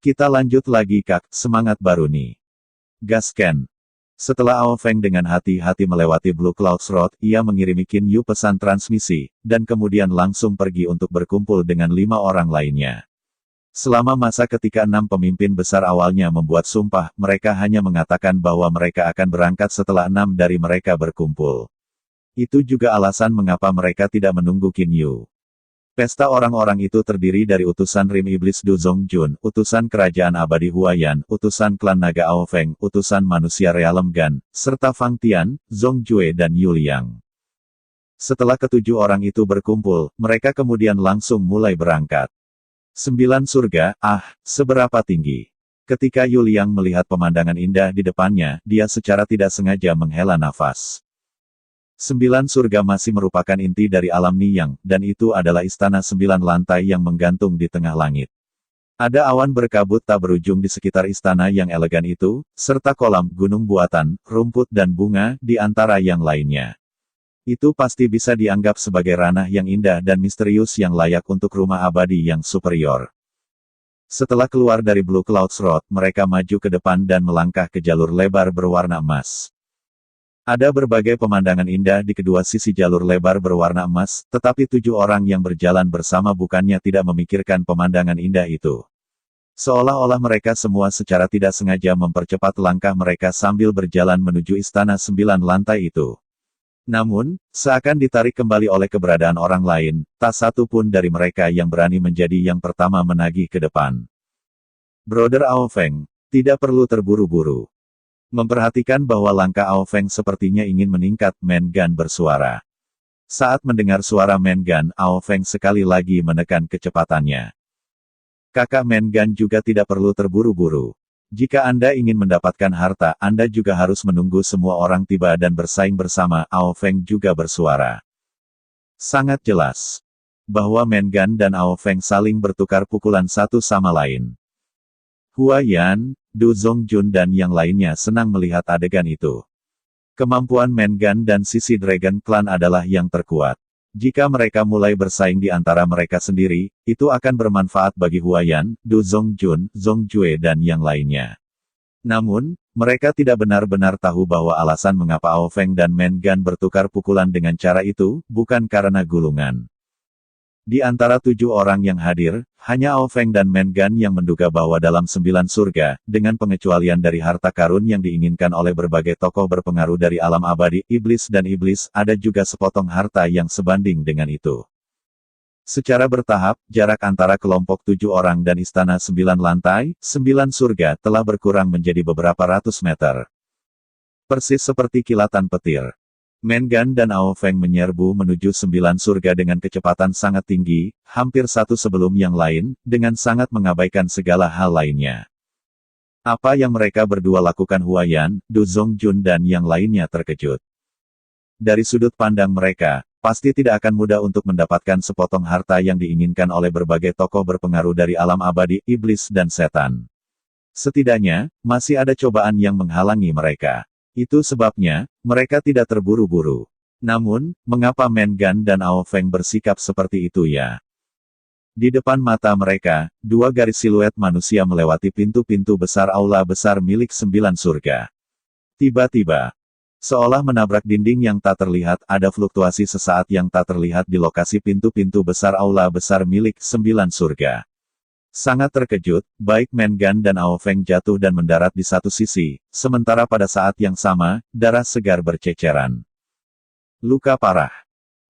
Kita lanjut lagi Kak, semangat baru nih. Gasken. Setelah Ao Feng dengan hati-hati melewati Blue Clouds Road, ia mengirimi Qin Yu pesan transmisi, dan kemudian langsung pergi untuk berkumpul dengan 5 orang lainnya. Selama masa ketika 6 pemimpin besar awalnya membuat sumpah, mereka hanya mengatakan bahwa mereka akan berangkat setelah 6 dari mereka berkumpul. Itu juga alasan mengapa mereka tidak menunggu Qin Yu. Pesta orang-orang itu terdiri dari utusan Rim Iblis Du Zongjun, utusan Kerajaan Abadi Huayan, utusan klan Naga Ao Feng, utusan manusia Realem Gan, serta Fang Tian, Zong Jue dan Yu Liang. Setelah ketujuh orang itu berkumpul, mereka kemudian langsung mulai berangkat. 9 surga, seberapa tinggi. Ketika Yu Liang melihat pemandangan indah di depannya, dia secara tidak sengaja menghela nafas. 9 surga masih merupakan inti dari alam Niyang, dan itu adalah istana 9 lantai yang menggantung di tengah langit. Ada awan berkabut tak berujung di sekitar istana yang elegan itu, serta kolam, gunung buatan, rumput dan bunga, di antara yang lainnya. Itu pasti bisa dianggap sebagai ranah yang indah dan misterius yang layak untuk rumah abadi yang superior. Setelah keluar dari Blue Clouds Road, mereka maju ke depan dan melangkah ke jalur lebar berwarna emas. Ada berbagai pemandangan indah di kedua sisi jalur lebar berwarna emas, tetapi 7 orang yang berjalan bersama bukannya tidak memikirkan pemandangan indah itu. Seolah-olah mereka semua secara tidak sengaja mempercepat langkah mereka sambil berjalan menuju istana 9 lantai itu. Namun, seakan ditarik kembali oleh keberadaan orang lain, tak satu pun dari mereka yang berani menjadi yang pertama menagih ke depan. Brother Ao Feng, tidak perlu terburu-buru. Memperhatikan bahwa langkah Ao Feng sepertinya ingin meningkat, Men Gan bersuara. Saat mendengar suara Men Gan, Ao Feng sekali lagi menekan kecepatannya. Kakak Men Gan juga tidak perlu terburu-buru. Jika Anda ingin mendapatkan harta, Anda juga harus menunggu semua orang tiba dan bersaing bersama, Ao Feng juga bersuara. Sangat jelas bahwa Men Gan dan Ao Feng saling bertukar pukulan satu sama lain. Huayan, Du Zongjun dan yang lainnya senang melihat adegan itu. Kemampuan Men Gan dan sisi Dragon Clan adalah yang terkuat. Jika mereka mulai bersaing di antara mereka sendiri, itu akan bermanfaat bagi Huayan, Du Zongjun, Zong Jue dan yang lainnya. Namun, mereka tidak benar-benar tahu bahwa alasan mengapa Ao Feng dan Men Gan bertukar pukulan dengan cara itu, bukan karena gulungan. Di antara 7 orang yang hadir, hanya Ao Feng dan Men Gan yang menduga bahwa dalam 9 surga, dengan pengecualian dari harta karun yang diinginkan oleh berbagai tokoh berpengaruh dari alam abadi, iblis dan iblis, ada juga sepotong harta yang sebanding dengan itu. Secara bertahap, jarak antara kelompok 7 orang dan istana 9 lantai, 9 surga telah berkurang menjadi beberapa ratus meter. Persis seperti kilatan petir. Men Gan dan Ao Feng menyerbu menuju 9 surga dengan kecepatan sangat tinggi, hampir satu sebelum yang lain, dengan sangat mengabaikan segala hal lainnya. Apa yang mereka berdua lakukan Huayan, Du Zongjun dan yang lainnya terkejut. Dari sudut pandang mereka, pasti tidak akan mudah untuk mendapatkan sepotong harta yang diinginkan oleh berbagai tokoh berpengaruh dari alam abadi, iblis dan setan. Setidaknya, masih ada cobaan yang menghalangi mereka. Itu sebabnya, mereka tidak terburu-buru. Namun, mengapa Men Gan dan Ao Feng bersikap seperti itu ya? Di depan mata mereka, 2 garis siluet manusia melewati pintu-pintu besar aula besar milik 9 surga. Tiba-tiba, seolah menabrak dinding yang tak terlihat, ada fluktuasi sesaat yang tak terlihat di lokasi pintu-pintu besar aula besar milik 9 surga. Sangat terkejut, baik Men Gan dan Ao Feng jatuh dan mendarat di satu sisi, sementara pada saat yang sama, darah segar berceceran. Luka parah.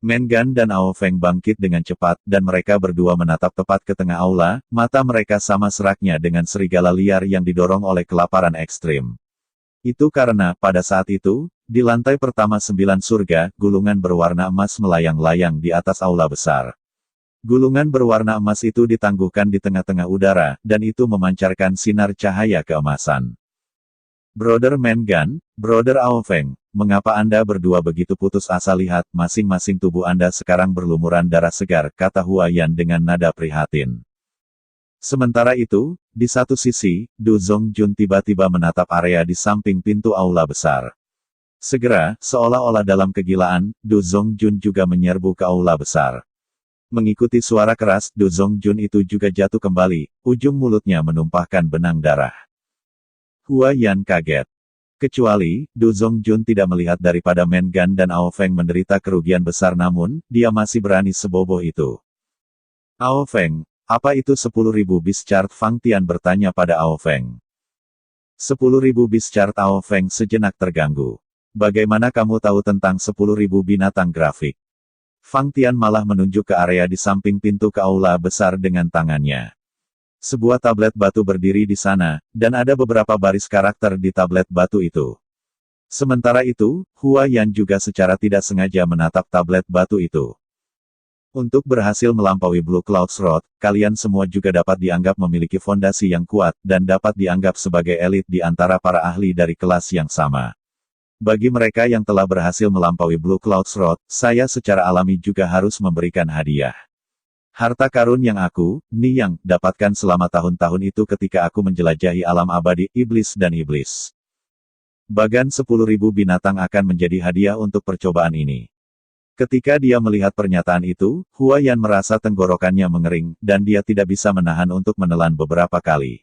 Men Gan dan Ao Feng bangkit dengan cepat, dan mereka berdua menatap tepat ke tengah aula, mata mereka sama seraknya dengan serigala liar yang didorong oleh kelaparan ekstrim. Itu karena, pada saat itu, di lantai pertama 9 surga, gulungan berwarna emas melayang-layang di atas aula besar. Gulungan berwarna emas itu ditangguhkan di tengah-tengah udara, dan itu memancarkan sinar cahaya keemasan. Brother Men Gan, Brother Ao Feng, mengapa Anda berdua begitu putus asa? Lihat, masing-masing tubuh Anda sekarang berlumuran darah segar, kata Huayan dengan nada prihatin. Sementara itu, di satu sisi, Du Zongjun tiba-tiba menatap area di samping pintu aula besar. Segera, seolah-olah dalam kegilaan, Du Zongjun juga menyerbu ke aula besar. Mengikuti suara keras, Do Zongjun itu juga jatuh kembali, ujung mulutnya menumpahkan benang darah. Hua Yan kaget. Kecuali, Do Zongjun tidak melihat daripada Men Gan dan Ao Feng menderita kerugian besar namun, dia masih berani seboboh itu. Ao Feng, apa itu 10.000 bis chart? Fang Tian bertanya pada Ao Feng. 10.000 bis chart? Ao Feng sejenak terganggu. Bagaimana kamu tahu tentang 10.000 binatang grafik? Fang Tian malah menunjuk ke area di samping pintu ke aula besar dengan tangannya. Sebuah tablet batu berdiri di sana, dan ada beberapa baris karakter di tablet batu itu. Sementara itu, Hua Yan juga secara tidak sengaja menatap tablet batu itu. Untuk berhasil melampaui Blue Cloud Road, kalian semua juga dapat dianggap memiliki fondasi yang kuat, dan dapat dianggap sebagai elit di antara para ahli dari kelas yang sama. Bagi mereka yang telah berhasil melampaui Blue Cloud Road, saya secara alami juga harus memberikan hadiah. Harta karun yang aku, Niyang, dapatkan selama tahun-tahun itu ketika aku menjelajahi alam abadi, iblis dan iblis. Bagan 10.000 binatang akan menjadi hadiah untuk percobaan ini. Ketika dia melihat pernyataan itu, Hua Yan merasa tenggorokannya mengering, dan dia tidak bisa menahan untuk menelan beberapa kali.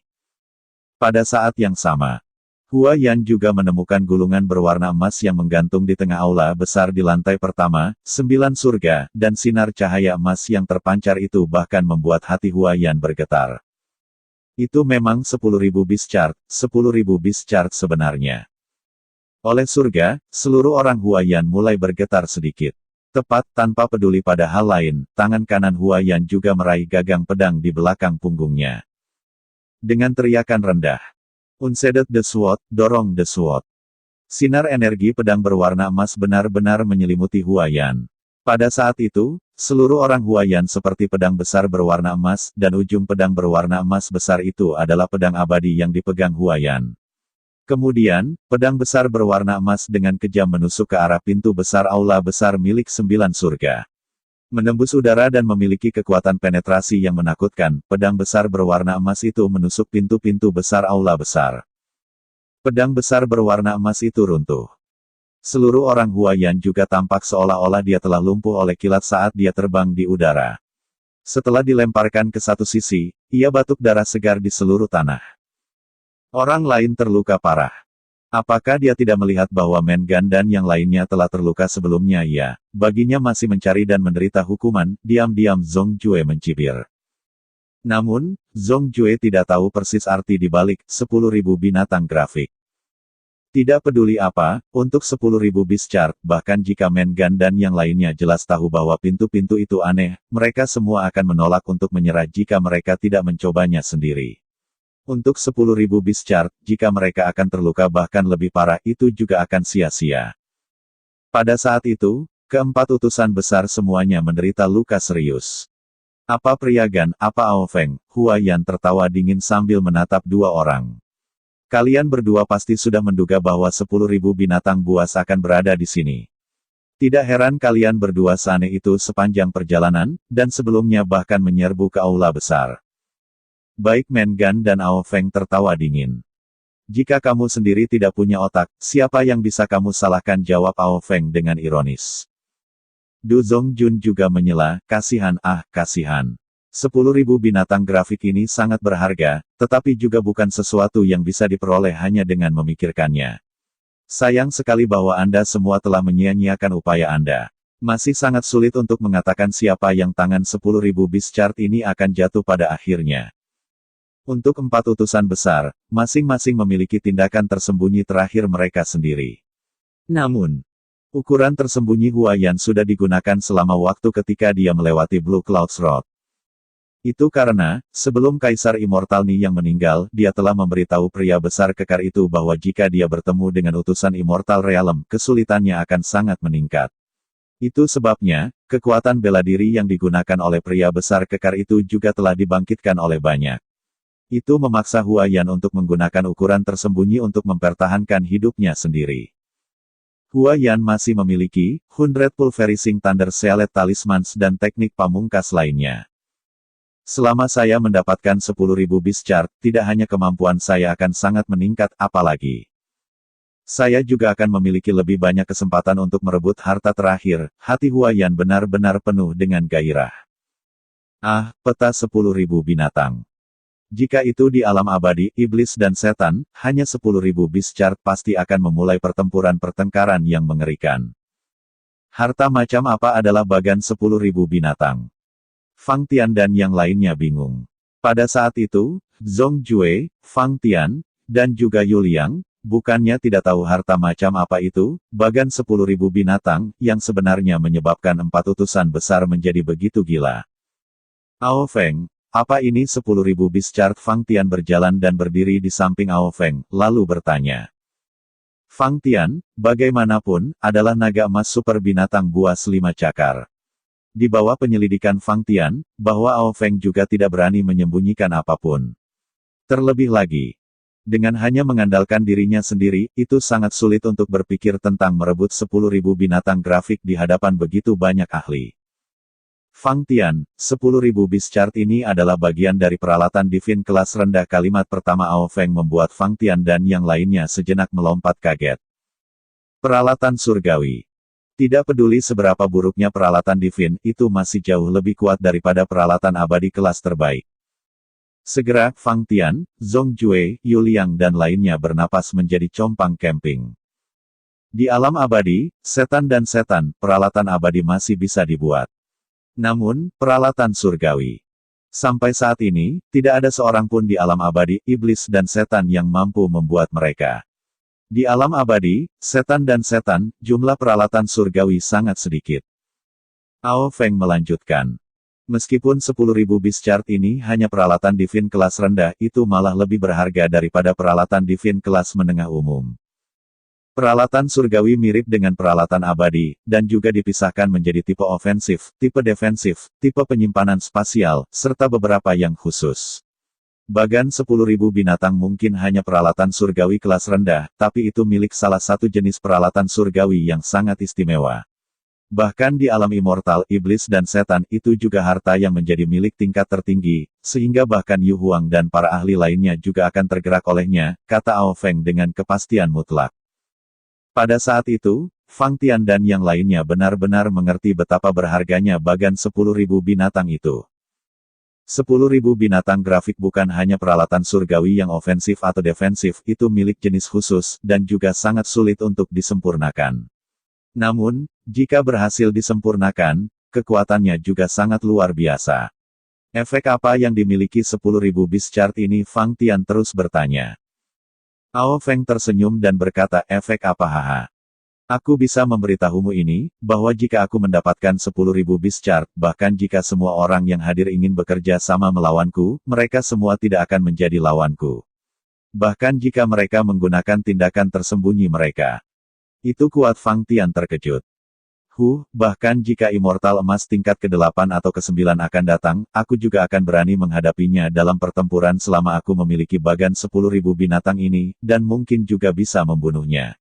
Pada saat yang sama, Hua Yan juga menemukan gulungan berwarna emas yang menggantung di tengah aula besar di lantai pertama, 9 surga, dan sinar cahaya emas yang terpancar itu bahkan membuat hati Hua Yan bergetar. Itu memang 10.000 bis chart, 10.000 bis chart sebenarnya. Oleh surga, seluruh orang Hua Yan mulai bergetar sedikit. Tepat tanpa peduli pada hal lain, tangan kanan Hua Yan juga meraih gagang pedang di belakang punggungnya. Dengan teriakan rendah, "Unseated the sword, dorong the sword." Sinar energi pedang berwarna emas benar-benar menyelimuti Hua Yan. Pada saat itu, seluruh orang Hua Yan seperti pedang besar berwarna emas, dan ujung pedang berwarna emas besar itu adalah pedang abadi yang dipegang Hua Yan. Kemudian, pedang besar berwarna emas dengan kejam menusuk ke arah pintu besar aula besar milik 9 surga. Menembus udara dan memiliki kekuatan penetrasi yang menakutkan, pedang besar berwarna emas itu menusuk pintu-pintu besar aula besar. Pedang besar berwarna emas itu runtuh. Seluruh orang Hua Yan juga tampak seolah-olah dia telah lumpuh oleh kilat saat dia terbang di udara. Setelah dilemparkan ke satu sisi, ia batuk darah segar di seluruh tanah. Orang lain terluka parah. Apakah dia tidak melihat bahwa Men Gan dan yang lainnya telah terluka sebelumnya? Ya, baginya masih mencari dan menderita hukuman, diam-diam Zhong Jue mencibir. Namun, Zhong Jue tidak tahu persis arti dibalik 10.000 binatang grafik. Tidak peduli apa, untuk 10.000 bis chart, bahkan jika Men Gan dan yang lainnya jelas tahu bahwa pintu-pintu itu aneh, mereka semua akan menolak untuk menyerah jika mereka tidak mencobanya sendiri. Untuk 10.000 bis chart, jika mereka akan terluka bahkan lebih parah, itu juga akan sia-sia. Pada saat itu, keempat utusan besar semuanya menderita luka serius. Apa pria Gan, apa Ao Feng? Hua Yan tertawa dingin sambil menatap dua orang. Kalian berdua pasti sudah menduga bahwa 10.000 binatang buas akan berada di sini. Tidak heran kalian berdua seaneh itu sepanjang perjalanan, dan sebelumnya bahkan menyerbu ke aula besar. Baik Men Gan dan Ao Feng tertawa dingin. Jika kamu sendiri tidak punya otak, siapa yang bisa kamu salahkan? Jawab Ao Feng dengan ironis. Du Zongjun juga menyela, kasihan, kasihan. 10.000 binatang grafik ini sangat berharga, tetapi juga bukan sesuatu yang bisa diperoleh hanya dengan memikirkannya. Sayang sekali bahwa Anda semua telah menyia-nyiakan upaya Anda. Masih sangat sulit untuk mengatakan siapa yang tangan 10.000 bis chart ini akan jatuh pada akhirnya. Untuk empat utusan besar, masing-masing memiliki tindakan tersembunyi terakhir mereka sendiri. Namun, ukuran tersembunyi Hua Yan sudah digunakan selama waktu ketika dia melewati Blue Cloud Road. Itu karena, sebelum Kaisar Immortal Ni yang meninggal, dia telah memberitahu pria besar kekar itu bahwa jika dia bertemu dengan utusan Immortal Realm, kesulitannya akan sangat meningkat. Itu sebabnya, kekuatan bela diri yang digunakan oleh pria besar kekar itu juga telah dibangkitkan oleh banyak. Itu memaksa Hua Yan untuk menggunakan ukuran tersembunyi untuk mempertahankan hidupnya sendiri. Hua Yan masih memiliki 100 Pulverizing Thunder Sealet Talismans dan teknik pamungkas lainnya. Selama saya mendapatkan 10.000 bis chart, tidak hanya kemampuan saya akan sangat meningkat, apalagi saya juga akan memiliki lebih banyak kesempatan untuk merebut harta terakhir. Hati Hua Yan benar-benar penuh dengan gairah. Ah, peta 10.000 binatang. Jika itu di alam abadi, iblis dan setan, hanya 10.000 bis chart pasti akan memulai pertempuran-pertengkaran yang mengerikan. Harta macam apa adalah bagan 10.000 binatang? Fang Tian dan yang lainnya bingung. Pada saat itu, Zhong Jue, Fang Tian, dan juga Yu Liang, bukannya tidak tahu harta macam apa itu, bagan 10.000 binatang, yang sebenarnya menyebabkan 4 utusan besar menjadi begitu gila. Ao Feng, apa ini 10.000 bis chart? Fang Tian berjalan dan berdiri di samping Ao Feng, lalu bertanya. Fang Tian, bagaimanapun, adalah naga emas super binatang buas 5 cakar. Di bawah penyelidikan Fang Tian, bahwa Ao Feng juga tidak berani menyembunyikan apapun. Terlebih lagi, dengan hanya mengandalkan dirinya sendiri, itu sangat sulit untuk berpikir tentang merebut 10.000 binatang grafik di hadapan begitu banyak ahli. Fang Tian, 10.000 bis chart ini adalah bagian dari peralatan divin kelas rendah. Kalimat pertama Ao Feng membuat Fang Tian dan yang lainnya sejenak melompat kaget. Peralatan surgawi. Tidak peduli seberapa buruknya peralatan divin, itu masih jauh lebih kuat daripada peralatan abadi kelas terbaik. Segera, Fang Tian, Zhong Jue, Yu Liang dan lainnya bernapas menjadi compang camping. Di alam abadi, setan dan setan, peralatan abadi masih bisa dibuat. Namun, peralatan surgawi. Sampai saat ini, tidak ada seorang pun di alam abadi, iblis dan setan yang mampu membuat mereka. Di alam abadi, setan dan setan, jumlah peralatan surgawi sangat sedikit. Ao Feng melanjutkan. Meskipun 10.000 bis chart ini hanya peralatan divin kelas rendah, itu malah lebih berharga daripada peralatan divin kelas menengah umum. Peralatan surgawi mirip dengan peralatan abadi, dan juga dipisahkan menjadi tipe ofensif, tipe defensif, tipe penyimpanan spasial, serta beberapa yang khusus. Bagan 10.000 binatang mungkin hanya peralatan surgawi kelas rendah, tapi itu milik salah satu jenis peralatan surgawi yang sangat istimewa. Bahkan di alam immortal, iblis dan setan itu juga harta yang menjadi milik tingkat tertinggi, sehingga bahkan Yu Huang dan para ahli lainnya juga akan tergerak olehnya, kata Ao Feng dengan kepastian mutlak. Pada saat itu, Fang Tian dan yang lainnya benar-benar mengerti betapa berharganya bagan 10.000 binatang itu. 10.000 binatang grafik bukan hanya peralatan surgawi yang ofensif atau defensif, itu milik jenis khusus, dan juga sangat sulit untuk disempurnakan. Namun, jika berhasil disempurnakan, kekuatannya juga sangat luar biasa. Efek apa yang dimiliki 10.000 bis chart ini? Fang Tian terus bertanya. Ao Feng tersenyum dan berkata, efek apa haha? Aku bisa memberitahumu ini, bahwa jika aku mendapatkan 10.000 bis chart, bahkan jika semua orang yang hadir ingin bekerja sama melawanku, mereka semua tidak akan menjadi lawanku. Bahkan jika mereka menggunakan tindakan tersembunyi mereka. Itu kuat. Fang Tian terkejut. Bahkan jika immortal emas tingkat ke-8 atau ke-9 akan datang, aku juga akan berani menghadapinya dalam pertempuran selama aku memiliki bagan 10.000 binatang ini, dan mungkin juga bisa membunuhnya.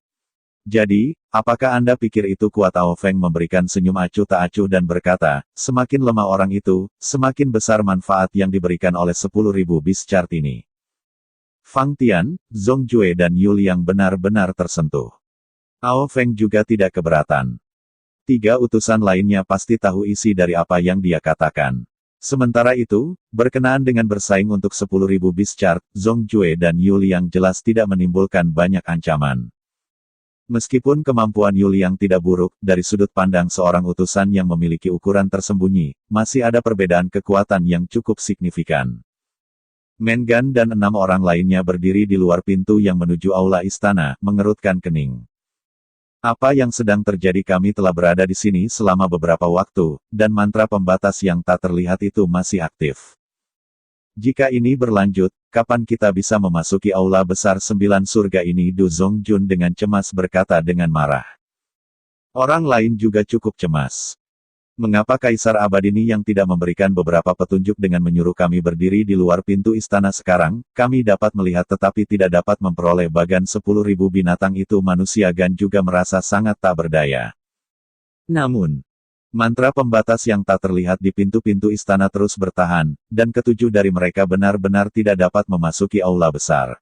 Jadi, apakah Anda pikir itu kuat? Ao Feng memberikan senyum acuh tak acuh dan berkata, semakin lemah orang itu, semakin besar manfaat yang diberikan oleh 10.000 bis chart ini. Fang Tian, Zhong Jue dan Yu Liang benar-benar tersentuh. Ao Feng juga tidak keberatan. 3 utusan lainnya pasti tahu isi dari apa yang dia katakan. Sementara itu, berkenaan dengan bersaing untuk 10.000 bis chart, Zhong Jue dan Yu Liang jelas tidak menimbulkan banyak ancaman. Meskipun kemampuan Yu Liang tidak buruk, dari sudut pandang seorang utusan yang memiliki ukuran tersembunyi, masih ada perbedaan kekuatan yang cukup signifikan. Mengan dan 6 orang lainnya berdiri di luar pintu yang menuju aula istana, mengerutkan kening. Apa yang sedang terjadi? Kami telah berada di sini selama beberapa waktu, dan mantra pembatas yang tak terlihat itu masih aktif. Jika ini berlanjut, kapan kita bisa memasuki aula besar 9 surga ini? Du Zongjun dengan cemas berkata dengan marah. Orang lain juga cukup cemas. Mengapa Kaisar Abadini yang tidak memberikan beberapa petunjuk dengan menyuruh kami berdiri di luar pintu istana sekarang? Kami dapat melihat tetapi tidak dapat memperoleh bagan 10.000 binatang itu. Manusia Gan juga merasa sangat tak berdaya. Namun, mantra pembatas yang tak terlihat di pintu-pintu istana terus bertahan, dan ketujuh dari mereka benar-benar tidak dapat memasuki aula besar.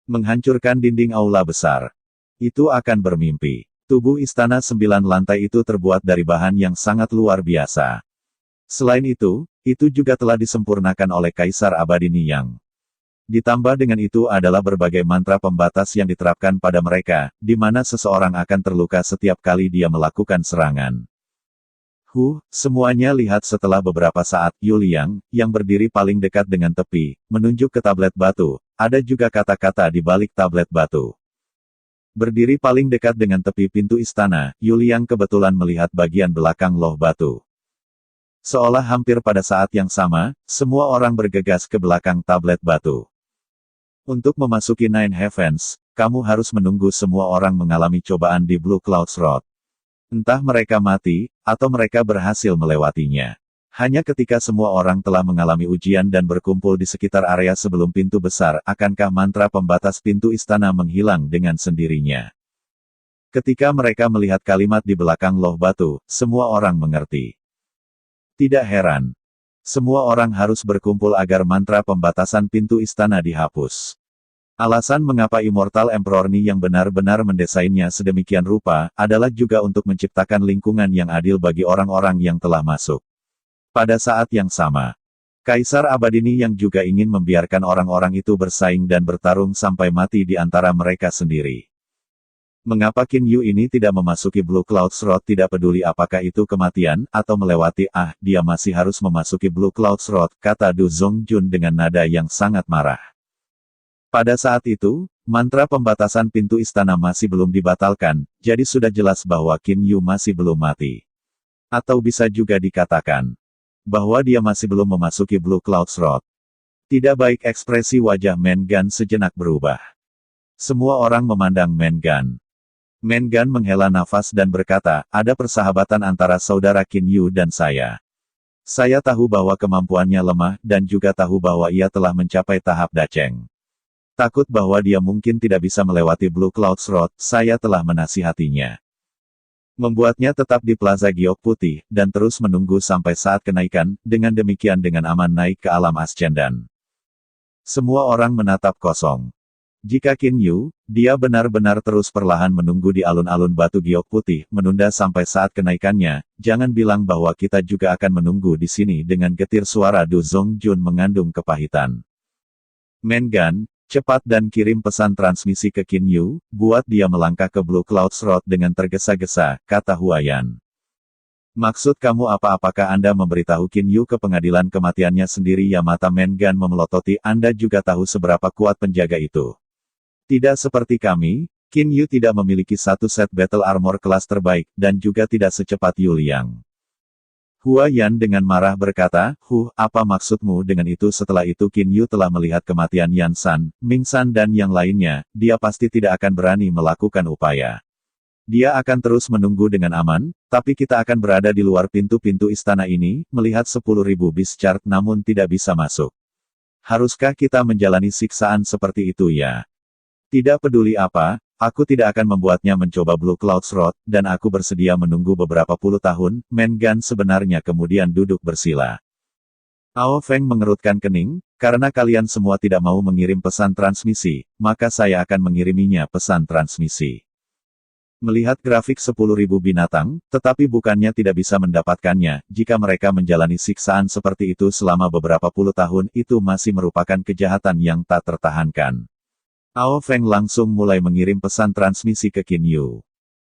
Menghancurkan dinding aula besar. Itu akan bermimpi. Tubuh istana 9 lantai itu terbuat dari bahan yang sangat luar biasa. Selain itu, Itu juga telah disempurnakan oleh Kaisar Abadi Niyang. Ditambah dengan itu adalah berbagai mantra pembatas yang diterapkan pada mereka, di mana seseorang akan terluka setiap kali dia melakukan serangan. Semuanya lihat setelah beberapa saat, Yuliang, yang berdiri paling dekat dengan tepi, menunjuk ke tablet batu, ada juga kata-kata di balik tablet batu. Berdiri paling dekat dengan tepi pintu istana, Yuliang kebetulan melihat bagian belakang loh batu. Seolah hampir pada saat yang sama, semua orang bergegas ke belakang tablet batu. Untuk memasuki Nine Heavens, kamu harus menunggu semua orang mengalami cobaan di Blue Clouds Road. Entah mereka mati, atau mereka berhasil melewatinya. Hanya ketika semua orang telah mengalami ujian dan berkumpul di sekitar area sebelum pintu besar, akankah mantra pembatas pintu istana menghilang dengan sendirinya. Ketika mereka melihat kalimat di belakang loh batu, semua orang mengerti. Tidak heran. Semua orang harus berkumpul agar mantra pembatasan pintu istana dihapus. Alasan mengapa Immortal Emperor Ni yang benar-benar mendesainnya sedemikian rupa, adalah juga untuk menciptakan lingkungan yang adil bagi orang-orang yang telah masuk. Pada saat yang sama, Kaisar Abadi Ni yang juga ingin membiarkan orang-orang itu bersaing dan bertarung sampai mati di antara mereka sendiri. Mengapa Qin Yu ini tidak memasuki Blue Clouds Road tidak peduli apakah itu kematian, atau melewati, dia masih harus memasuki Blue Clouds Road, kata Du Zongjun dengan nada yang sangat marah. Pada saat itu, mantra pembatasan pintu istana masih belum dibatalkan, jadi sudah jelas bahwa Qin Yu masih belum mati. Atau bisa juga dikatakan bahwa dia masih belum memasuki Blue Clouds Road. Tidak baik ekspresi wajah Mengan sejenak berubah. Semua orang memandang Mengan. Mengan menghela nafas dan berkata, ada persahabatan antara saudara Qin Yu dan saya. Saya tahu bahwa kemampuannya lemah dan juga tahu bahwa ia telah mencapai tahap daceng. Takut bahwa dia mungkin tidak bisa melewati Blue Clouds Road, saya telah menasihatinya. Membuatnya tetap di Plaza Giok Putih, dan terus menunggu sampai saat kenaikan, dengan demikian dengan aman naik ke alam Ascendan. Semua orang menatap kosong. Jika Qin Yu, dia benar-benar terus perlahan menunggu di alun-alun batu Giok Putih, menunda sampai saat kenaikannya, jangan bilang bahwa kita juga akan menunggu di sini dengan getir suara Du Zongjun mengandung kepahitan. Mengan, cepat dan kirim pesan transmisi ke Qin Yu, buat dia melangkah ke Blue Clouds Road dengan tergesa-gesa, kata Huayan. Maksud kamu apakah Anda memberitahu Qin Yu ke pengadilan kematiannya sendiri? Ya, mata Mengan memelototi. Anda juga tahu seberapa kuat penjaga itu. Tidak seperti kami, Qin Yu tidak memiliki satu set battle armor kelas terbaik, dan juga tidak secepat Yu Liang. Huayan dengan marah berkata, apa maksudmu dengan itu? Setelah itu Qin Yu telah melihat kematian Yan San, Ming San dan yang lainnya, dia pasti tidak akan berani melakukan upaya. Dia akan terus menunggu dengan aman, tapi kita akan berada di luar pintu-pintu istana ini, melihat 10.000 beast chart namun tidak bisa masuk. Haruskah kita menjalani siksaan seperti itu ya? Tidak peduli apa, aku tidak akan membuatnya mencoba Blue Clouds Road, dan aku bersedia menunggu beberapa puluh tahun. Mengan sebenarnya kemudian duduk bersila. Ao Feng mengerutkan kening, karena kalian semua tidak mau mengirim pesan transmisi, maka saya akan mengiriminya pesan transmisi. Melihat grafik 10.000 binatang, tetapi bukannya tidak bisa mendapatkannya, jika mereka menjalani siksaan seperti itu selama beberapa puluh tahun, itu masih merupakan kejahatan yang tak tertahankan. Ao Feng langsung mulai mengirim pesan transmisi ke Qin Yu.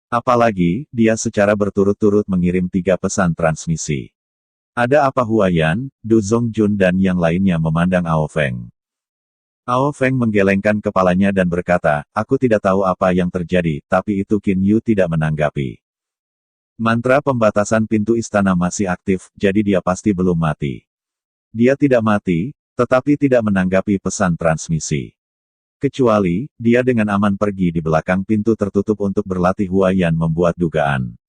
Apalagi, dia secara berturut-turut mengirim 3 pesan transmisi. Ada apa? Huayan, Du Zongjun dan yang lainnya memandang Ao Feng. Ao Feng menggelengkan kepalanya dan berkata, aku tidak tahu apa yang terjadi, tapi itu Qin Yu tidak menanggapi. Mantra pembatasan pintu istana masih aktif, jadi dia pasti belum mati. Dia tidak mati, tetapi tidak menanggapi pesan transmisi. Kecuali, dia dengan aman pergi di belakang pintu tertutup untuk berlatih. Huayan membuat dugaan.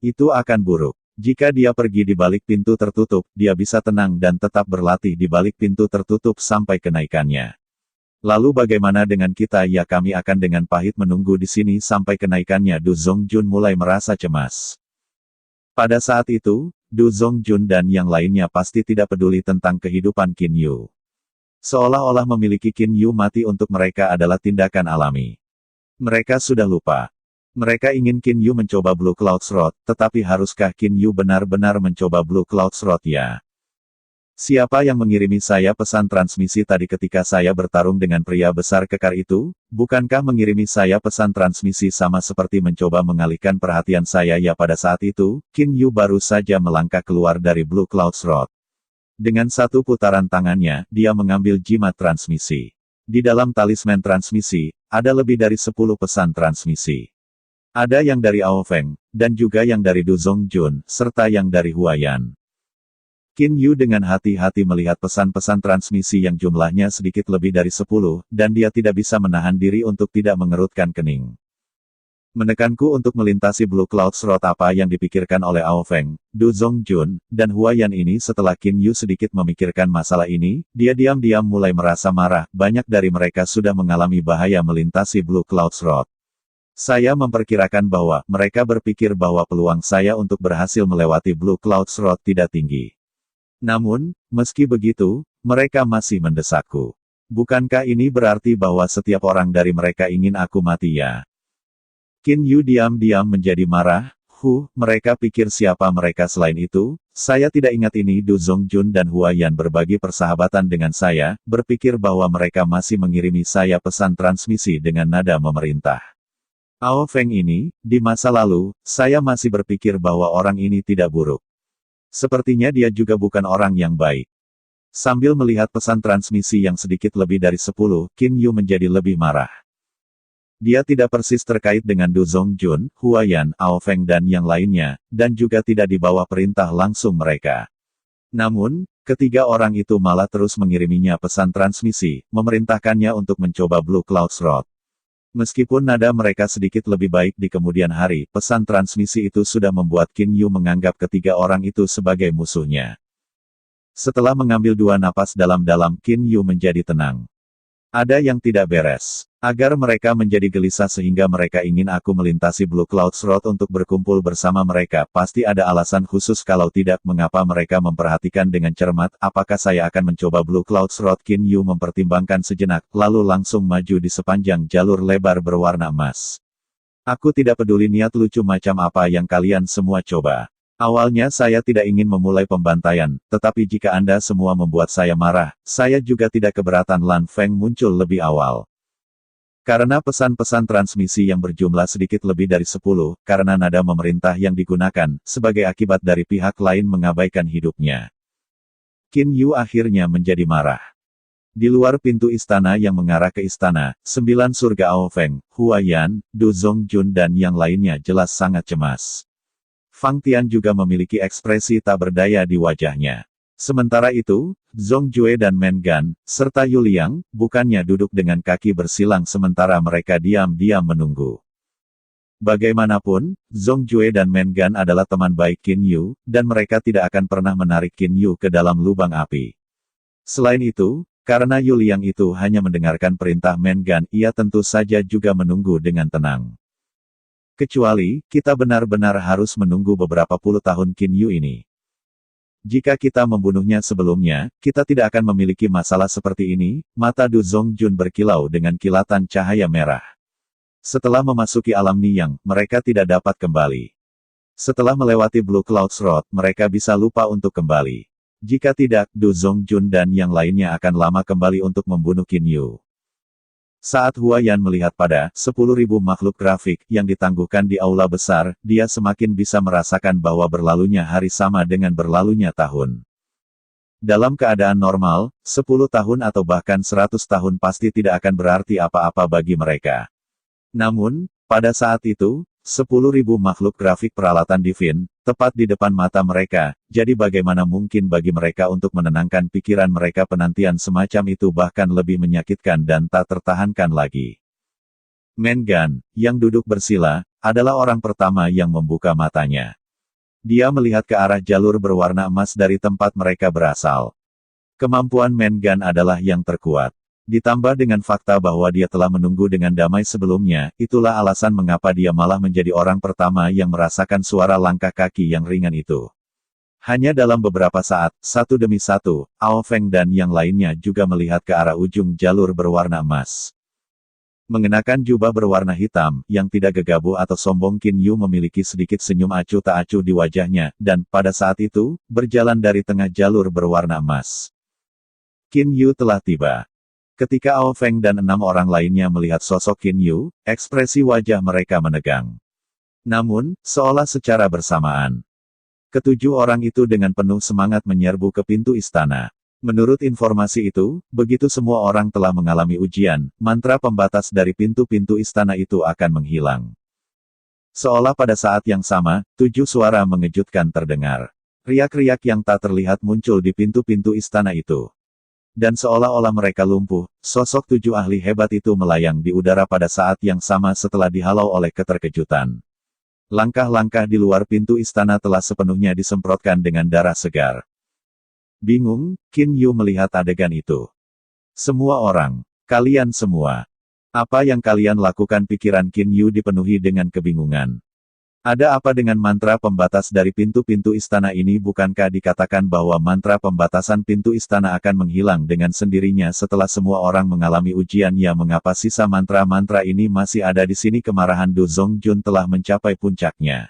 Itu akan buruk. Jika dia pergi di balik pintu tertutup, dia bisa tenang dan tetap berlatih di balik pintu tertutup sampai kenaikannya. Lalu bagaimana dengan kita? Ya, kami akan dengan pahit menunggu di sini sampai kenaikannya. Du Zongjun mulai merasa cemas. Pada saat itu, Du Zongjun dan yang lainnya pasti tidak peduli tentang kehidupan Qin Yu. Seolah-olah memiliki Qin Yu mati untuk mereka adalah tindakan alami. Mereka sudah lupa. Mereka ingin Qin Yu mencoba Blue Clouds Road, tetapi haruskah Qin Yu benar-benar mencoba Blue Clouds Road ya? Siapa yang mengirimi saya pesan transmisi tadi ketika saya bertarung dengan pria besar kekar itu? Bukankah mengirimi saya pesan transmisi sama seperti mencoba mengalihkan perhatian saya ya pada saat itu, Qin Yu baru saja melangkah keluar dari Blue Clouds Road. Dengan satu putaran tangannya, dia mengambil jimat transmisi. Di dalam talisman transmisi, ada lebih dari 10 pesan transmisi. Ada yang dari Ao Feng, dan juga yang dari Du Zongjun, serta yang dari Huayan. Qin Yu dengan hati-hati melihat pesan-pesan transmisi yang jumlahnya sedikit lebih dari 10, dan dia tidak bisa menahan diri untuk tidak mengerutkan kening. Menekanku untuk melintasi Blue Clouds Road apa yang dipikirkan oleh Ao Feng, Du Zongjun, dan Huayan ini setelah Qin Yu sedikit memikirkan masalah ini, dia diam-diam mulai merasa marah, banyak dari mereka sudah mengalami bahaya melintasi Blue Clouds Road. Saya memperkirakan bahwa mereka berpikir bahwa peluang saya untuk berhasil melewati Blue Clouds Road tidak tinggi. Namun, meski begitu, mereka masih mendesakku. Bukankah ini berarti bahwa setiap orang dari mereka ingin aku mati ya? Qin Yu diam-diam menjadi marah. Mereka pikir siapa mereka selain itu? Saya tidak ingat ini. Du Zongjun dan Huayan berbagi persahabatan dengan saya, berpikir bahwa mereka masih mengirimi saya pesan transmisi dengan nada memerintah. Ao Feng ini, di masa lalu, saya masih berpikir bahwa orang ini tidak buruk. Sepertinya dia juga bukan orang yang baik. Sambil melihat pesan transmisi yang sedikit lebih dari 10, Qin Yu menjadi lebih marah. Dia tidak persis terkait dengan Du Zongjun, Huayan, Ao Feng dan yang lainnya, dan juga tidak di bawah perintah langsung mereka. Namun, ketiga orang itu malah terus mengiriminya pesan transmisi, memerintahkannya untuk mencoba Blue Clouds Road. Meskipun nada mereka sedikit lebih baik di kemudian hari, pesan transmisi itu sudah membuat Qin Yu menganggap ketiga orang itu sebagai musuhnya. Setelah mengambil 2 napas dalam-dalam, Qin Yu menjadi tenang. Ada yang tidak beres. Agar mereka menjadi gelisah sehingga mereka ingin aku melintasi Blue Clouds Road untuk berkumpul bersama mereka, pasti ada alasan khusus kalau tidak, mengapa mereka memperhatikan dengan cermat, apakah saya akan mencoba Blue Clouds Road? Qin Yu mempertimbangkan sejenak, lalu langsung maju di sepanjang jalur lebar berwarna emas. Aku tidak peduli niat lucu macam apa yang kalian semua coba. Awalnya saya tidak ingin memulai pembantaian, tetapi jika Anda semua membuat saya marah, saya juga tidak keberatan. Lan Feng muncul lebih awal. Karena pesan-pesan transmisi yang berjumlah sedikit lebih dari 10, karena nada memerintah yang digunakan, sebagai akibat dari pihak lain mengabaikan hidupnya. Qin Yu akhirnya menjadi marah. Di luar pintu istana yang mengarah ke istana, 9 surga Ao Feng, Huayan, Du Zongjun dan yang lainnya jelas sangat cemas. Fang Tian juga memiliki ekspresi tak berdaya di wajahnya. Sementara itu, Zhong Jue dan Men Gan, serta Yu Liang, bukannya duduk dengan kaki bersilang sementara mereka diam-diam menunggu. Bagaimanapun, Zhong Jue dan Men Gan adalah teman baik Qin Yu, dan mereka tidak akan pernah menarik Qin Yu ke dalam lubang api. Selain itu, karena Yu Liang itu hanya mendengarkan perintah Men Gan, ia tentu saja juga menunggu dengan tenang. Kecuali, kita benar-benar harus menunggu beberapa puluh tahun Qin Yu ini. Jika kita membunuhnya sebelumnya, kita tidak akan memiliki masalah seperti ini. Mata Du Zongjun berkilau dengan kilatan cahaya merah. Setelah memasuki alam Niyang, mereka tidak dapat kembali. Setelah melewati Blue Clouds Road, mereka bisa lupa untuk kembali. Jika tidak, Du Zongjun dan yang lainnya akan lama kembali untuk membunuh Qin Yu. Saat Huayan melihat pada 10.000 makhluk grafik yang ditangguhkan di aula besar, dia semakin bisa merasakan bahwa berlalunya hari sama dengan berlalunya tahun. Dalam keadaan normal, 10 tahun atau bahkan 100 tahun pasti tidak akan berarti apa-apa bagi mereka. Namun, pada saat itu, 10.000 makhluk grafik peralatan divin, tepat di depan mata mereka, jadi bagaimana mungkin bagi mereka untuk menenangkan pikiran mereka? Penantian semacam itu bahkan lebih menyakitkan dan tak tertahankan lagi. Men Gan, yang duduk bersila, adalah orang pertama yang membuka matanya. Dia melihat ke arah jalur berwarna emas dari tempat mereka berasal. Kemampuan Men Gan adalah yang terkuat. Ditambah dengan fakta bahwa dia telah menunggu dengan damai sebelumnya, itulah alasan mengapa dia malah menjadi orang pertama yang merasakan suara langkah kaki yang ringan itu. Hanya dalam beberapa saat, satu demi satu, Ao Feng dan yang lainnya juga melihat ke arah ujung jalur berwarna emas. Mengenakan jubah berwarna hitam, yang tidak gegabah atau sombong, Qin Yu memiliki sedikit senyum acuh tak acuh di wajahnya, dan, pada saat itu, berjalan dari tengah jalur berwarna emas. Qin Yu telah tiba. Ketika Ao Feng dan 6 orang lainnya melihat sosok Qin Yu, ekspresi wajah mereka menegang. Namun, seolah secara bersamaan, ketujuh orang itu dengan penuh semangat menyerbu ke pintu istana. Menurut informasi itu, begitu semua orang telah mengalami ujian, mantra pembatas dari pintu-pintu istana itu akan menghilang. Seolah pada saat yang sama, 7 suara mengejutkan terdengar. Riak-riak yang tak terlihat muncul di pintu-pintu istana itu. Dan seolah-olah mereka lumpuh, sosok 7 ahli hebat itu melayang di udara pada saat yang sama setelah dihalau oleh keterkejutan. Langkah-langkah di luar pintu istana telah sepenuhnya disemprotkan dengan darah segar. Bingung, Qin Yu melihat adegan itu. Semua orang, kalian semua. Apa yang kalian lakukan? Pikiran Qin Yu dipenuhi dengan kebingungan. Ada apa dengan mantra pembatas dari pintu-pintu istana ini? Bukankah dikatakan bahwa mantra pembatasan pintu istana akan menghilang dengan sendirinya setelah semua orang mengalami ujian? Ya, mengapa sisa mantra-mantra ini masih ada di sini? Kemarahan Du Zongjun telah mencapai puncaknya.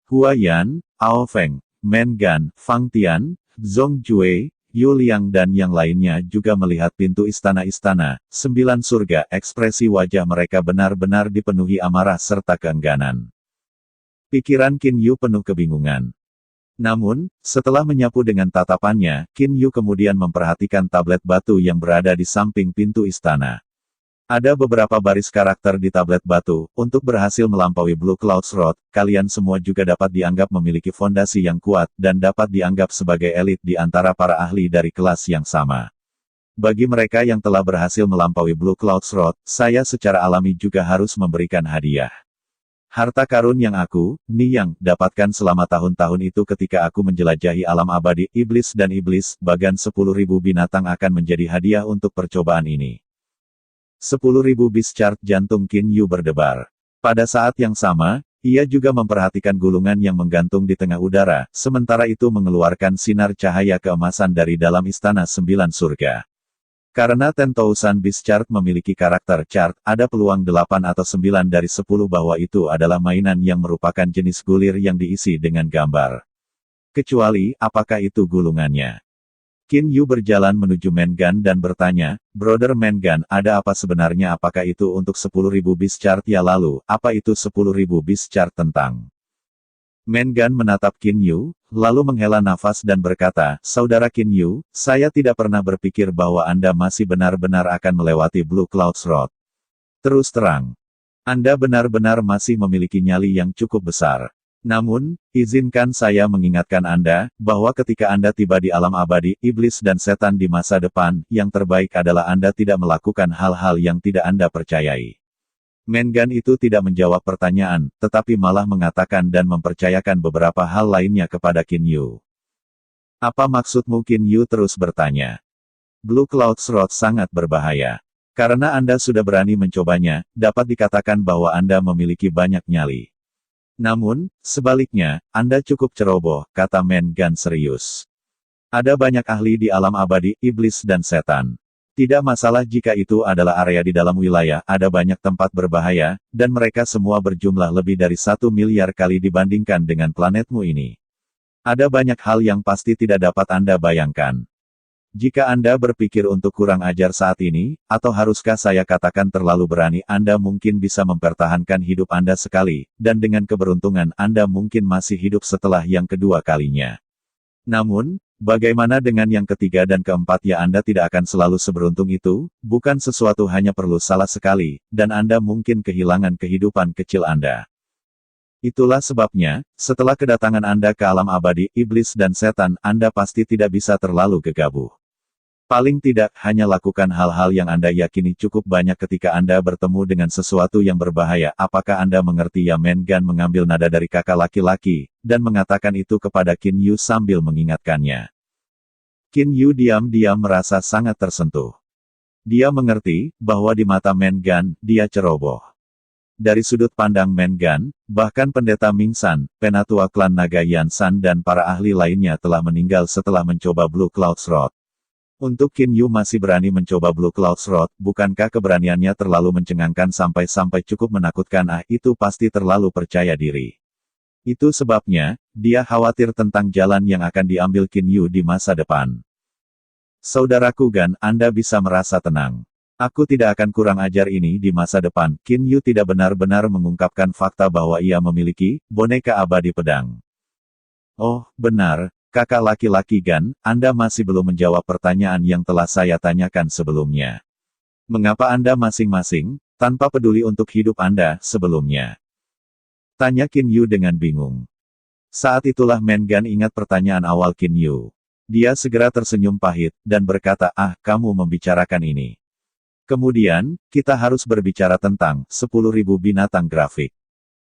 Hua Yan, Ao Feng, Men Gan, Fang Tian, Zhong Jue, Yu Liang dan yang lainnya juga melihat pintu istana-istana, 9 surga. Ekspresi wajah mereka benar-benar dipenuhi amarah serta keengganan. Pikiran Qin Yu penuh kebingungan. Namun, setelah menyapu dengan tatapannya, Qin Yu kemudian memperhatikan tablet batu yang berada di samping pintu istana. Ada beberapa baris karakter di tablet batu. Untuk berhasil melampaui Blue Cloud's Road, kalian semua juga dapat dianggap memiliki fondasi yang kuat, dan dapat dianggap sebagai elit di antara para ahli dari kelas yang sama. Bagi mereka yang telah berhasil melampaui Blue Cloud's Road, saya secara alami juga harus memberikan hadiah. Harta karun yang aku, Niyang, dapatkan selama tahun-tahun itu ketika aku menjelajahi alam abadi, iblis dan iblis, bagan 10.000 binatang akan menjadi hadiah untuk percobaan ini. 10.000 bis chart. Jantung Qin Yu berdebar. Pada saat yang sama, ia juga memperhatikan gulungan yang menggantung di tengah udara, sementara itu mengeluarkan sinar cahaya keemasan dari dalam istana 9 surga. Karena 10,000 bis chart memiliki karakter chart, ada peluang 8 atau 9 dari 10 bahwa itu adalah mainan yang merupakan jenis gulir yang diisi dengan gambar. Kecuali, apakah itu gulungannya? Qin Yu berjalan menuju Men Gan dan bertanya, Brother Men Gan, ada apa sebenarnya? Apakah itu untuk 10.000 bis chart? Ya, lalu, apa itu 10.000 bis chart tentang? Men Gan menatap Qin Yu, lalu menghela nafas dan berkata, Saudara Qin Yu, saya tidak pernah berpikir bahwa Anda masih benar-benar akan melewati Blue Cloud's Road. Terus terang, Anda benar-benar masih memiliki nyali yang cukup besar. Namun, izinkan saya mengingatkan Anda, bahwa ketika Anda tiba di alam abadi, iblis dan setan di masa depan, yang terbaik adalah Anda tidak melakukan hal-hal yang tidak Anda percayai. Men Gan itu tidak menjawab pertanyaan, tetapi malah mengatakan dan mempercayakan beberapa hal lainnya kepada Qin Yu. Apa maksudmu? Qin Yu terus bertanya. Blue Cloud's Road sangat berbahaya. Karena Anda sudah berani mencobanya, dapat dikatakan bahwa Anda memiliki banyak nyali. Namun, sebaliknya, Anda cukup ceroboh, kata Men Gan serius. Ada banyak ahli di alam abadi, iblis dan setan. Tidak masalah jika itu adalah area di dalam wilayah, ada banyak tempat berbahaya, dan mereka semua berjumlah lebih dari 1 miliar kali dibandingkan dengan planetmu ini. Ada banyak hal yang pasti tidak dapat Anda bayangkan. Jika Anda berpikir untuk kurang ajar saat ini, atau haruskah saya katakan terlalu berani, Anda mungkin bisa mempertahankan hidup Anda sekali, dan dengan keberuntungan Anda mungkin masih hidup setelah yang kedua kalinya. Namun, bagaimana dengan yang ketiga dan keempat? Ya, Anda tidak akan selalu seberuntung itu, bukan sesuatu hanya perlu salah sekali, dan Anda mungkin kehilangan kehidupan kecil Anda. Itulah sebabnya, setelah kedatangan Anda ke alam abadi, iblis dan setan, Anda pasti tidak bisa terlalu gegabah. Paling tidak, hanya lakukan hal-hal yang Anda yakini cukup banyak ketika Anda bertemu dengan sesuatu yang berbahaya. Apakah Anda mengerti? Ya, Men Gan mengambil nada dari kakak laki-laki, dan mengatakan itu kepada Qin Yu sambil mengingatkannya. Qin Yu diam-diam merasa sangat tersentuh. Dia mengerti, bahwa di mata Men Gan, dia ceroboh. Dari sudut pandang Men Gan, bahkan pendeta Ming San, penatua klan naga Yan San dan para ahli lainnya telah meninggal setelah mencoba Blue Cloud's Road. Untuk Qin Yu masih berani mencoba Blue Cloud Road, bukankah keberaniannya terlalu mencengangkan sampai cukup menakutkan? Itu pasti terlalu percaya diri. Itu sebabnya, dia khawatir tentang jalan yang akan diambil Qin Yu di masa depan. Saudaraku Gan, Anda bisa merasa tenang. Aku tidak akan kurang ajar ini di masa depan. Qin Yu tidak benar-benar mengungkapkan fakta bahwa ia memiliki boneka abadi pedang. Oh, benar, kakak laki-laki Gan, Anda masih belum menjawab pertanyaan yang telah saya tanyakan sebelumnya. Mengapa Anda masing-masing, tanpa peduli untuk hidup Anda sebelumnya? Tanya Qin Yu dengan bingung. Saat itulah Men Gan ingat pertanyaan awal Qin Yu. Dia segera tersenyum pahit, dan berkata, kamu membicarakan ini. Kemudian, kita harus berbicara tentang 10.000 binatang grafik.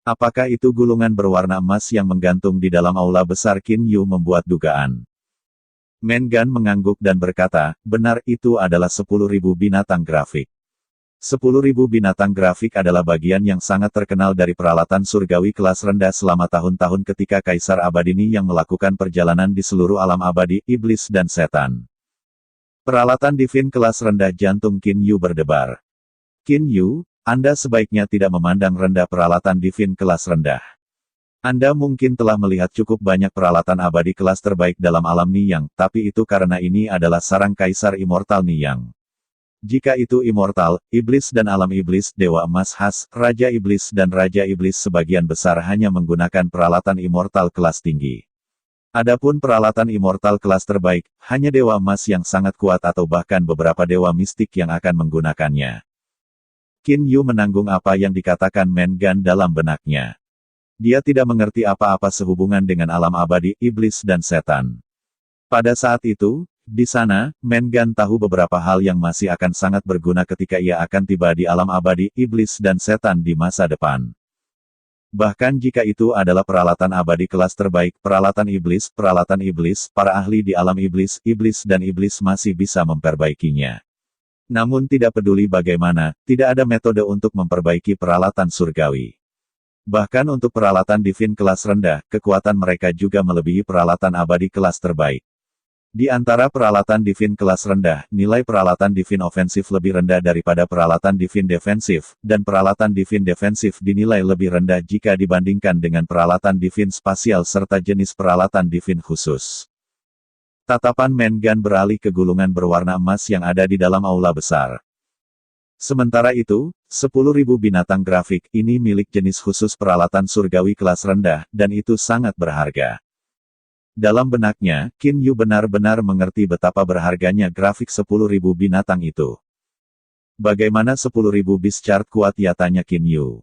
Apakah itu gulungan berwarna emas yang menggantung di dalam aula besar? Qin Yu membuat dugaan. Men Gan mengangguk dan berkata, benar, itu adalah 10.000 binatang grafik. 10.000 binatang grafik adalah bagian yang sangat terkenal dari peralatan surgawi kelas rendah selama tahun-tahun ketika Kaisar Abadini yang melakukan perjalanan di seluruh alam abadi, iblis dan setan. Peralatan divin kelas rendah. Jantung Qin Yu berdebar. Qin Yu, Anda sebaiknya tidak memandang rendah peralatan divin kelas rendah. Anda mungkin telah melihat cukup banyak peralatan abadi kelas terbaik dalam alam Niyang, tapi itu karena ini adalah sarang Kaisar Immortal Niyang. Jika itu immortal, iblis dan alam iblis, Dewa Emas khas, Raja Iblis dan Raja Iblis sebagian besar hanya menggunakan peralatan immortal kelas tinggi. Adapun peralatan immortal kelas terbaik, hanya Dewa Emas yang sangat kuat atau bahkan beberapa dewa mistik yang akan menggunakannya. Qin Yu menanggung apa yang dikatakan Men Gan dalam benaknya. Dia tidak mengerti apa-apa sehubungan dengan alam abadi, iblis dan setan. Pada saat itu, di sana, Men Gan tahu beberapa hal yang masih akan sangat berguna ketika ia akan tiba di alam abadi, iblis dan setan di masa depan. Bahkan jika itu adalah peralatan abadi kelas terbaik, peralatan iblis, para ahli di alam iblis, dan iblis masih bisa memperbaikinya. Namun tidak peduli bagaimana, tidak ada metode untuk memperbaiki peralatan surgawi. Bahkan untuk peralatan divin kelas rendah, kekuatan mereka juga melebihi peralatan abadi kelas terbaik. Di antara peralatan divin kelas rendah, nilai peralatan divin ofensif lebih rendah daripada peralatan divin defensif, dan peralatan divin defensif dinilai lebih rendah jika dibandingkan dengan peralatan divin spasial serta jenis peralatan divin khusus. Tatapan Men Gan beralih ke gulungan berwarna emas yang ada di dalam aula besar. Sementara itu, 10.000 binatang grafik ini milik jenis khusus peralatan surgawi kelas rendah, dan itu sangat berharga. Dalam benaknya, Qin Yu benar-benar mengerti betapa berharganya grafik 10.000 binatang itu. Bagaimana 10.000 beast chart kuat? Ya, tanya Qin Yu.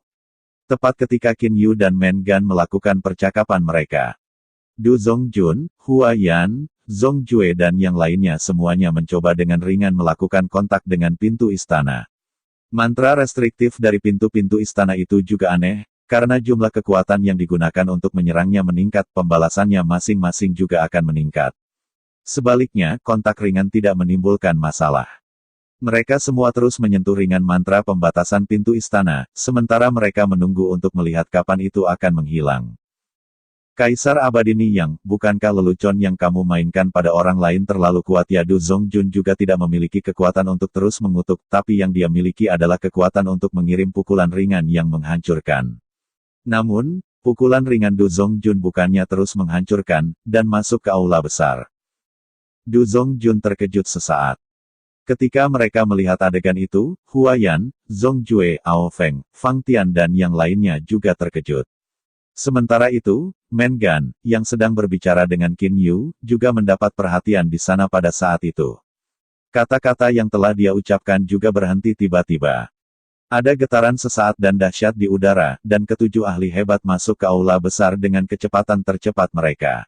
Tepat ketika Qin Yu dan Men Gan melakukan percakapan mereka. Du Zongjun, Hua Yan, Zong Jue dan yang lainnya semuanya mencoba dengan ringan melakukan kontak dengan pintu istana. Mantra restriktif dari pintu-pintu istana itu juga aneh. Karena jumlah kekuatan yang digunakan untuk menyerangnya meningkat, pembalasannya masing-masing juga akan meningkat. Sebaliknya, kontak ringan tidak menimbulkan masalah. Mereka semua terus menyentuh ringan mantra pembatasan pintu istana, sementara mereka menunggu untuk melihat kapan itu akan menghilang. Kaisar Abadi Niyang, bukankah lelucon yang kamu mainkan pada orang lain terlalu kuat? Ya, Du Zongjun juga tidak memiliki kekuatan untuk terus mengutuk, tapi yang dia miliki adalah kekuatan untuk mengirim pukulan ringan yang menghancurkan. Namun, pukulan ringan Du Zongjun bukannya terus menghancurkan, dan masuk ke aula besar. Du Zongjun terkejut sesaat. Ketika mereka melihat adegan itu, Hua Yan, Zong Jue, Ao Feng, Fang Tian dan yang lainnya juga terkejut. Sementara itu, Men Gan, yang sedang berbicara dengan Qin Yu, juga mendapat perhatian di sana pada saat itu. Kata-kata yang telah dia ucapkan juga berhenti tiba-tiba. Ada getaran sesaat dan dahsyat di udara, dan ketujuh ahli hebat masuk ke aula besar dengan kecepatan tercepat mereka.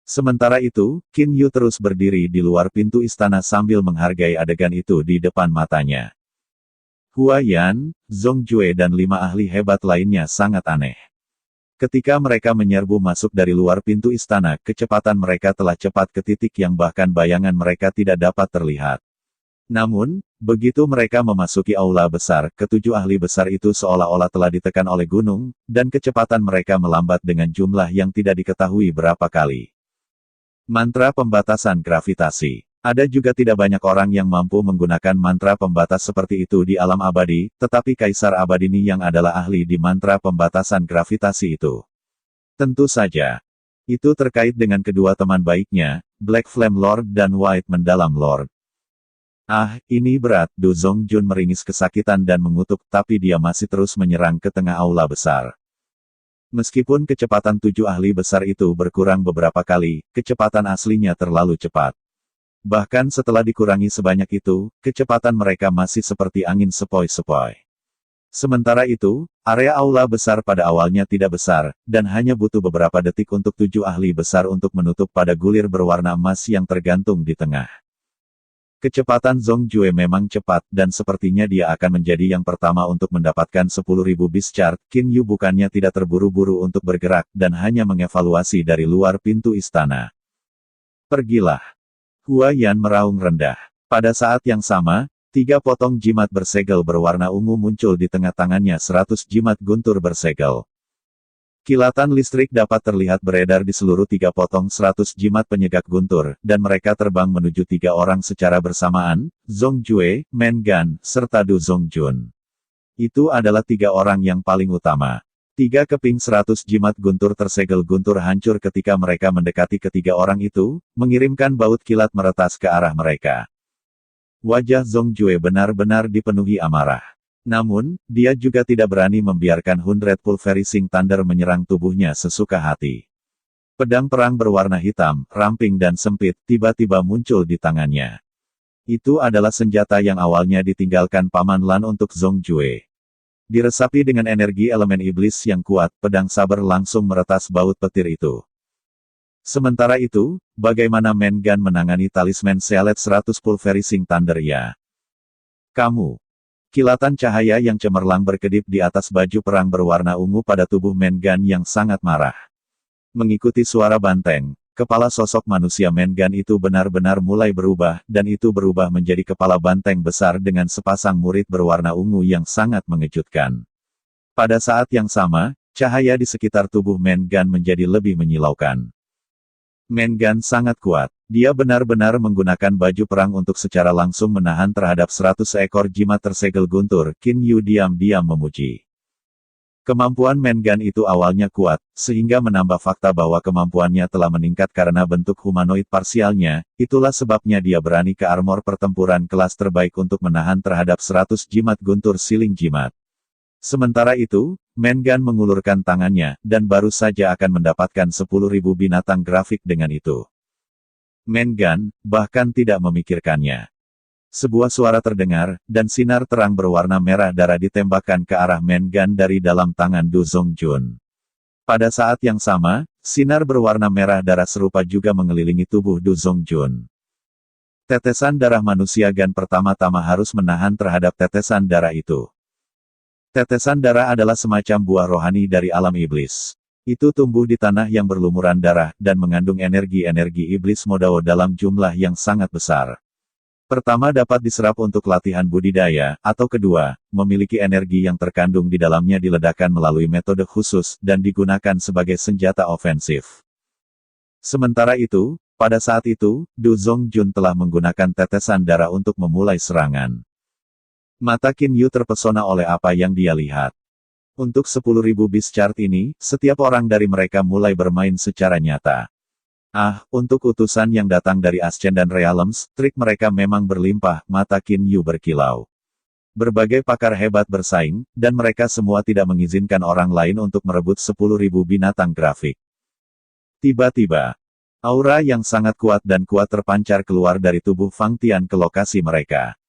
Sementara itu, Qin Yu terus berdiri di luar pintu istana sambil menghargai adegan itu di depan matanya. Hua Yan, Zong Jue dan 5 ahli hebat lainnya sangat aneh. Ketika mereka menyerbu masuk dari luar pintu istana, kecepatan mereka telah cepat ke titik yang bahkan bayangan mereka tidak dapat terlihat. Namun, begitu mereka memasuki aula besar, ketujuh ahli besar itu seolah-olah telah ditekan oleh gunung, dan kecepatan mereka melambat dengan jumlah yang tidak diketahui berapa kali. Mantra pembatasan gravitasi. Ada juga tidak banyak orang yang mampu menggunakan mantra pembatas seperti itu di alam abadi, tetapi Kaisar Abadini yang adalah ahli di mantra pembatasan gravitasi itu. Tentu saja. Itu terkait dengan kedua teman baiknya, Black Flame Lord dan White Mendalam Lord. Ah, ini berat, Du Zongjun meringis kesakitan dan mengutuk, tapi dia masih terus menyerang ke tengah aula besar. Meskipun kecepatan 7 ahli besar itu berkurang beberapa kali, kecepatan aslinya terlalu cepat. Bahkan setelah dikurangi sebanyak itu, kecepatan mereka masih seperti angin sepoi-sepoi. Sementara itu, area aula besar pada awalnya tidak besar, dan hanya butuh beberapa detik untuk 7 ahli besar untuk menutup pada gulir berwarna emas yang tergantung di tengah. Kecepatan Zongjue memang cepat, dan sepertinya dia akan menjadi yang pertama untuk mendapatkan 10.000 bis chart. Qin Yu bukannya tidak terburu-buru untuk bergerak, dan hanya mengevaluasi dari luar pintu istana. Pergilah. Hua Yan meraung rendah. Pada saat yang sama, 3 potong jimat bersegel berwarna ungu muncul di tengah tangannya. 100 jimat guntur bersegel. Kilatan listrik dapat terlihat beredar di seluruh 3 potong 100 jimat penyegak guntur, dan mereka terbang menuju 3 orang secara bersamaan, Zongjue, Mengan, serta Du Zongjun. Itu adalah 3 orang yang paling utama. 3 keping 100 jimat guntur tersegel guntur hancur ketika mereka mendekati ketiga orang itu, mengirimkan baut kilat meretas ke arah mereka. Wajah Zongjue benar-benar dipenuhi amarah. Namun, dia juga tidak berani membiarkan 100 Pulverizing Thunder menyerang tubuhnya sesuka hati. Pedang perang berwarna hitam, ramping dan sempit, tiba-tiba muncul di tangannya. Itu adalah senjata yang awalnya ditinggalkan Paman Lan untuk Zongjue. Diresapi dengan energi elemen iblis yang kuat, pedang saber langsung meretas baut petir itu. Sementara itu, bagaimana Mengan menangani talisman Sealet 100 Pulverizing Thunder ya? Kamu. Kilatan cahaya yang cemerlang berkedip di atas baju perang berwarna ungu pada tubuh Mengan yang sangat marah. Mengikuti suara banteng, kepala sosok manusia Mengan itu benar-benar mulai berubah, dan itu berubah menjadi kepala banteng besar dengan sepasang murid berwarna ungu yang sangat mengejutkan. Pada saat yang sama, cahaya di sekitar tubuh Mengan menjadi lebih menyilaukan. Mengan sangat kuat. Dia benar-benar menggunakan baju perang untuk secara langsung menahan terhadap 100 ekor jimat tersegel guntur. Qin Yu diam-diam memuji. Kemampuan Mengan itu awalnya kuat, sehingga menambah fakta bahwa kemampuannya telah meningkat karena bentuk humanoid parsialnya, itulah sebabnya dia berani ke armor pertempuran kelas terbaik untuk menahan terhadap 100 jimat guntur siling jimat. Sementara itu, Mengan mengulurkan tangannya, dan baru saja akan mendapatkan 10.000 binatang grafik dengan itu. Mengan, bahkan tidak memikirkannya. Sebuah suara terdengar, dan sinar terang berwarna merah darah ditembakkan ke arah Mengan dari dalam tangan Du Zongjun. Pada saat yang sama, sinar berwarna merah darah serupa juga mengelilingi tubuh Du Zongjun. Tetesan darah manusia Gan pertama-tama harus menahan terhadap tetesan darah itu. Tetesan darah adalah semacam buah rohani dari alam iblis. Itu tumbuh di tanah yang berlumuran darah, dan mengandung energi-energi iblis modao dalam jumlah yang sangat besar. Pertama dapat diserap untuk latihan budidaya, atau kedua, memiliki energi yang terkandung di dalamnya diledakkan melalui metode khusus, dan digunakan sebagai senjata ofensif. Sementara itu, pada saat itu, Du Zongjun telah menggunakan tetesan darah untuk memulai serangan. Mata Qin Yu terpesona oleh apa yang dia lihat. Untuk 10.000 bis chart ini, setiap orang dari mereka mulai bermain secara nyata. Ah, untuk utusan yang datang dari Ascend dan Realms, trik mereka memang berlimpah, mata Qin Yu berkilau. Berbagai pakar hebat bersaing, dan mereka semua tidak mengizinkan orang lain untuk merebut 10.000 binatang grafik. Tiba-tiba, aura yang sangat kuat dan kuat terpancar keluar dari tubuh Fang Tian ke lokasi mereka.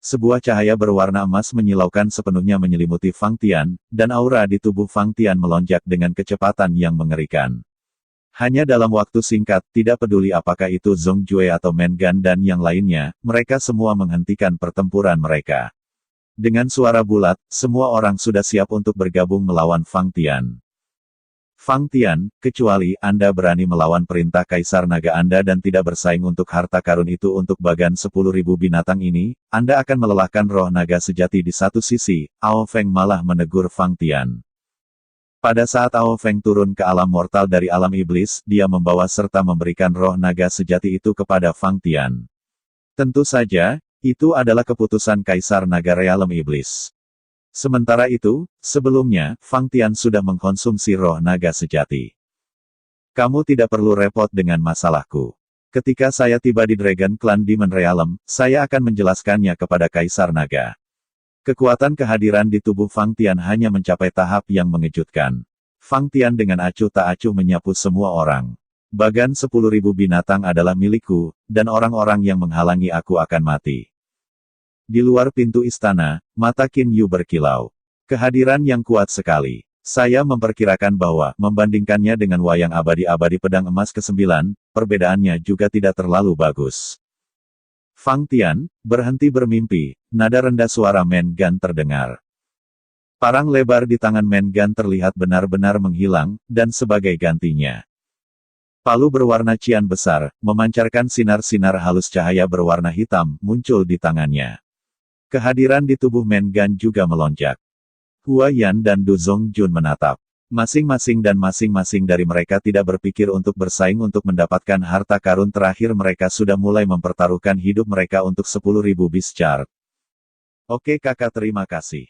Sebuah cahaya berwarna emas menyilaukan sepenuhnya menyelimuti Fang Tian, dan aura di tubuh Fang Tian melonjak dengan kecepatan yang mengerikan. Hanya dalam waktu singkat, tidak peduli apakah itu Zongjue atau Mengan dan yang lainnya, mereka semua menghentikan pertempuran mereka. Dengan suara bulat, semua orang sudah siap untuk bergabung melawan Fang Tian. Fang Tian, kecuali Anda berani melawan perintah Kaisar Naga Anda dan tidak bersaing untuk harta karun itu untuk bagan 10.000 binatang ini, Anda akan melelahkan roh naga sejati di satu sisi. Ao Feng malah menegur Fang Tian. Pada saat Ao Feng turun ke alam mortal dari alam iblis, dia membawa serta memberikan roh naga sejati itu kepada Fang Tian. Tentu saja, itu adalah keputusan Kaisar Naga Realem Iblis. Sementara itu, sebelumnya, Fang Tian sudah mengkonsumsi roh naga sejati. Kamu tidak perlu repot dengan masalahku. Ketika saya tiba di Dragon Clan Demon Realm, saya akan menjelaskannya kepada Kaisar Naga. Kekuatan kehadiran di tubuh Fang Tian hanya mencapai tahap yang mengejutkan. Fang Tian dengan acuh tak acuh menyapu semua orang. Bagan 10.000 binatang adalah milikku, dan orang-orang yang menghalangi aku akan mati. Di luar pintu istana, mata Qin Yu berkilau. Kehadiran yang kuat sekali. Saya memperkirakan bahwa, membandingkannya dengan wayang abadi-abadi pedang emas ke-9, perbedaannya juga tidak terlalu bagus. Fang Tian, berhenti bermimpi, nada rendah suara Men Gan terdengar. Parang lebar di tangan Men Gan terlihat benar-benar menghilang, dan sebagai gantinya. Palu berwarna cian besar, memancarkan sinar-sinar halus cahaya berwarna hitam, muncul di tangannya. Kehadiran di tubuh Men Gan juga melonjak. Hua Yan dan Du Zongjun menatap. Masing-masing dari mereka tidak berpikir untuk bersaing untuk mendapatkan harta karun terakhir, mereka sudah mulai mempertaruhkan hidup mereka untuk 10.000 Beast Chart. Oke kakak, terima kasih.